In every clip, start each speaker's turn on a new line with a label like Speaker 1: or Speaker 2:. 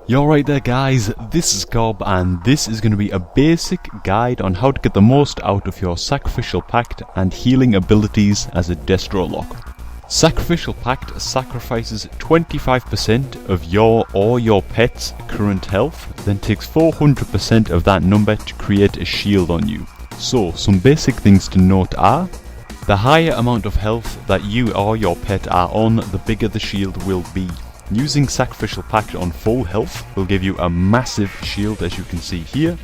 Speaker 1: You're right there guys, this is Cobb and this is going to be a basic guide on how to get the most out of your Sacrificial Pact and healing abilities as a Destro Lock. Sacrificial Pact sacrifices 25% of your or your pet's current health, then takes 400% of that number to create a shield on you. So, some basic things to note are, the higher amount of health that you or your pet are on, the bigger the shield will be. Using Sacrificial Pact on full health will give you a massive shield, as you can see here,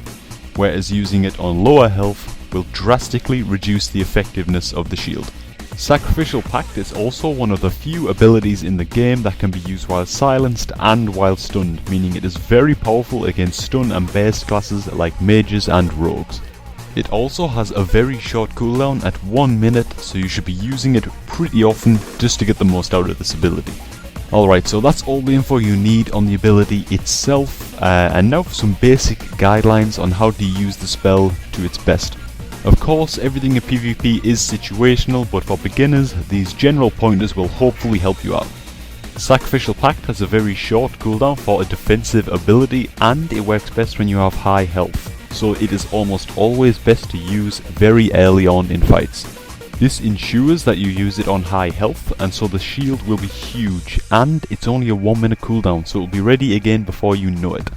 Speaker 1: whereas using it on lower health will drastically reduce the effectiveness of the shield. Sacrificial Pact is also one of the few abilities in the game that can be used while silenced and while stunned, meaning it is very powerful against stun and burst classes like mages and rogues. It also has a very short cooldown at 1 minute, so you should be using it pretty often just to get the most out of this ability. Alright, so that's all the info you need on the ability itself, and now for some basic guidelines on how to use the spell to its best. Of course, everything in PvP is situational, but for beginners, these general pointers will hopefully help you out. Sacrificial Pact has a very short cooldown for a defensive ability, and it works best when you have high health, so it is almost always best to use very early on in fights. This ensures that you use it on high health, and so the shield will be huge, and it's only a 1 minute cooldown, so it will be ready again before you know it.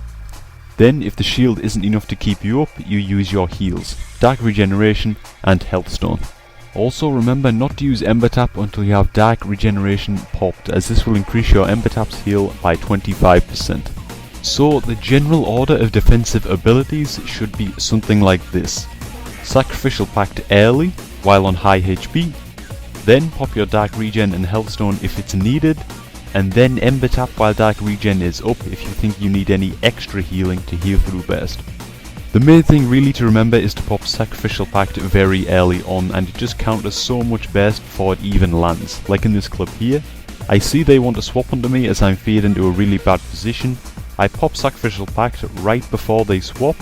Speaker 1: Then, if the shield isn't enough to keep you up, you use your heals, Dark Regeneration and Health Stone. Also remember not to use Ember Tap until you have Dark Regeneration popped, as this will increase your Ember Tap's heal by 25%. So the general order of defensive abilities should be something like this. Sacrificial Pact early, while on high HP, then pop your Dark Regen and Health Stone if it's needed, and then Ember Tap while Dark Regen is up if you think you need any extra healing to heal through burst. The main thing really to remember is to pop Sacrificial Pact very early on, and it just counters so much burst before it even lands. Like in this clip here, I see they want to swap onto me as I'm feared into a really bad position. I pop Sacrificial Pact right before they swap.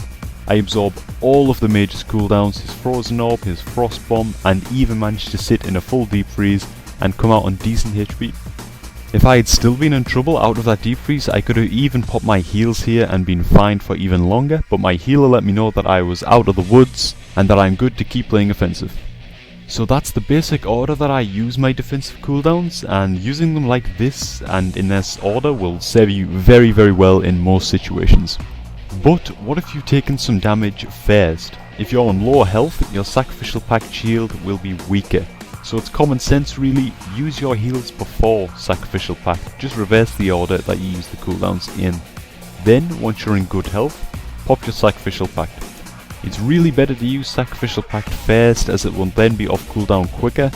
Speaker 1: I absorb all of the mage's cooldowns, his Frozen Orb, his Frost Bomb, and even managed to sit in a full deep freeze and come out on decent HP. If I had still been in trouble out of that deep freeze, I could have even popped my heals here and been fine for even longer, but my healer let me know that I was out of the woods and that I'm good to keep playing offensive. So that's the basic order that I use my defensive cooldowns, and using them like this and in this order will serve you very well in most situations. But what if you've taken some damage first? If you're on lower health, your Sacrificial Pact shield will be weaker. So it's common sense really, use your heals before Sacrificial Pact, just reverse the order that you use the cooldowns in. Then, once you're in good health, pop your Sacrificial Pact. It's really better to use Sacrificial Pact first, as it will then be off cooldown quicker,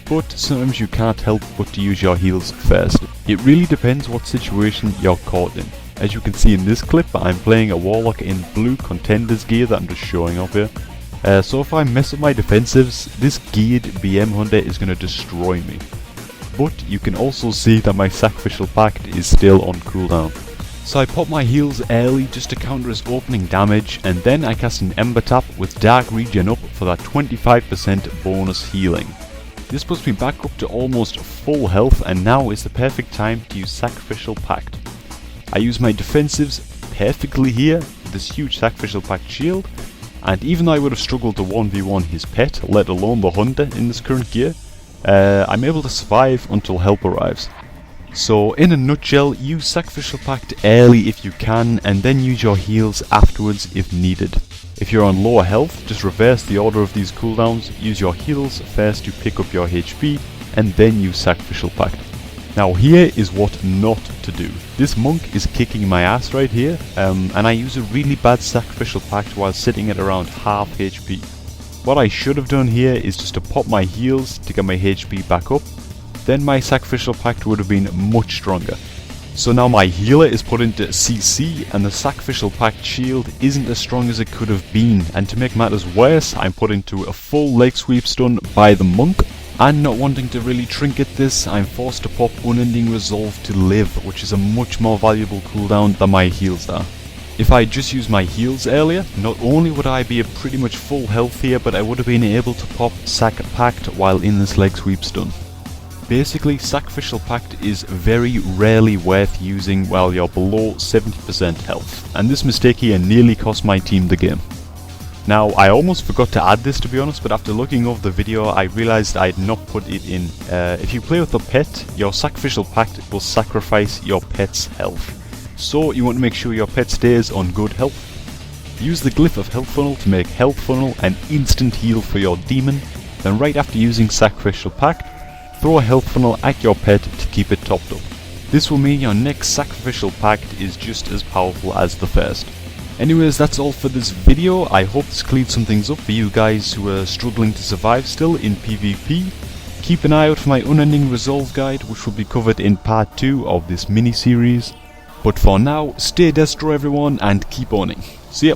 Speaker 1: but sometimes you can't help but to use your heals first. It really depends what situation you're caught in. As you can see in this clip, I'm playing a Warlock in blue Contenders gear that I'm just showing off here. So if I mess up my defensives, this geared BM Hunter is going to destroy me. But you can also see that my Sacrificial Pact is still on cooldown. So I pop my heals early just to counter his opening damage, and then I cast an Ember Tap with Dark Regen up for that 25% bonus healing. This puts me back up to almost full health, and now is the perfect time to use Sacrificial Pact. I use my defensives perfectly here with this huge Sacrificial Pact shield, and even though I would have struggled to 1v1 his pet, let alone the hunter in this current gear, I'm able to survive until help arrives. So in a nutshell, use Sacrificial Pact early if you can, and then use your heals afterwards if needed. If you're on lower health, just reverse the order of these cooldowns, use your heals first to pick up your HP, and then use Sacrificial Pact. Now here is what not to do. This monk is kicking my ass right here, and I use a really bad Sacrificial Pact while sitting at around half HP. What I should have done here is just to pop my heals to get my HP back up, then my Sacrificial Pact would have been much stronger. So now my healer is put into CC, and the Sacrificial Pact shield isn't as strong as it could have been, and to make matters worse, I'm put into a full leg sweep stun by the monk. And not wanting to really trinket this, I'm forced to pop Unending Resolve to live, which is a much more valuable cooldown than my heals are. If I just used my heals earlier, not only would I be at pretty much full health here, but I would have been able to pop Sac Pact while in this leg sweep stun. Basically, Sacrificial Pact is very rarely worth using while you're below 70% health, and this mistake here nearly cost my team the game. Now, I almost forgot to add this to be honest, but after looking over the video I realised I had not put it in. If you play with a pet, your Sacrificial Pact will sacrifice your pet's health. So you want to make sure your pet stays on good health. Use the glyph of Health Funnel to make Health Funnel an instant heal for your demon, then right after using Sacrificial Pact, throw a Health Funnel at your pet to keep it topped up. This will mean your next Sacrificial Pact is just as powerful as the first. Anyways, that's all for this video. I hope this cleared some things up for you guys who are struggling to survive still in PvP. Keep an eye out for my Unending Resolve guide, which will be covered in part 2 of this mini-series. But for now, stay Destro everyone and keep owning. See ya!